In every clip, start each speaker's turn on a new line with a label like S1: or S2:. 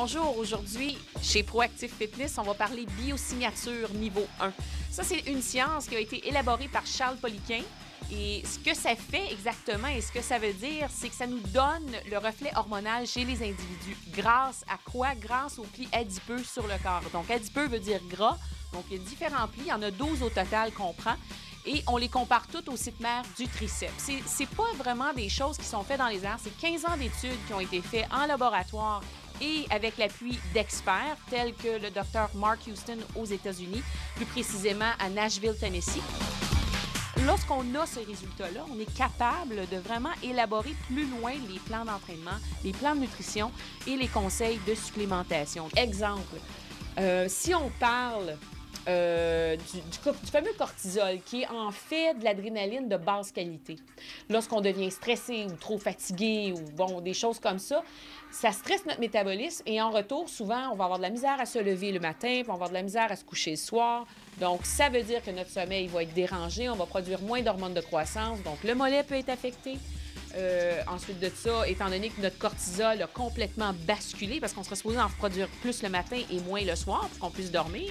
S1: Bonjour, aujourd'hui, chez Proactive Fitness, on va parler biosignature niveau 1. Ça, c'est une science qui a été élaborée par Charles Poliquin. Et ce que ça fait exactement et ce que ça veut dire, c'est que ça nous donne le reflet hormonal chez les individus. Grâce à quoi? Grâce aux plis adipeux sur le corps. Donc, adipeux veut dire gras. Donc, il y a différents plis. Il y en a 12 au total qu'on prend. Et on les compare toutes au site mère du triceps. C'est pas vraiment des choses qui sont faites dans les airs. C'est 15 ans d'études qui ont été faites en laboratoire et avec l'appui d'experts tels que le Dr. Mark Houston aux États-Unis, plus précisément à Nashville, Tennessee. Lorsqu'on a ces résultats-là, on est capable de vraiment élaborer plus loin les plans d'entraînement, les plans de nutrition et les conseils de supplémentation. Exemple, si on parle du fameux cortisol, qui est en fait de l'adrénaline de basse qualité. Lorsqu'on devient stressé ou trop fatigué ou bon, des choses comme ça stresse notre métabolisme et en retour, souvent, on va avoir de la misère à se lever le matin, puis on va avoir de la misère à se coucher le soir. Donc, ça veut dire que notre sommeil va être dérangé, on va produire moins d'hormones de croissance, donc le mollet peut être affecté. Ensuite de ça, étant donné que notre cortisol a complètement basculé, parce qu'on serait supposé en produire plus le matin et moins le soir pour qu'on puisse dormir,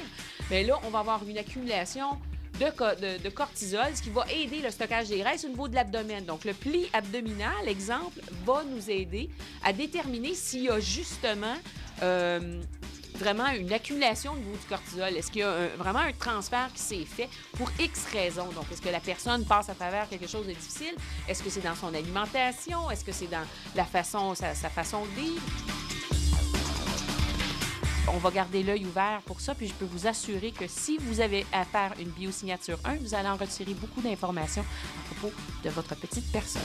S1: bien là, on va avoir une accumulation de cortisol, ce qui va aider le stockage des graisses au niveau de l'abdomen. Donc, le pli abdominal, exemple, va nous aider à déterminer s'il y a justement vraiment une accumulation au niveau du cortisol. Est-ce qu'il y a vraiment un transfert qui s'est fait pour X raisons? Donc, est-ce que la personne passe à travers quelque chose de difficile? Est-ce que c'est dans son alimentation? Est-ce que c'est dans sa façon de vivre? On va garder l'œil ouvert pour ça, puis je peux vous assurer que si vous avez à faire une biosignature 1, vous allez en retirer beaucoup d'informations à propos de votre petite personne.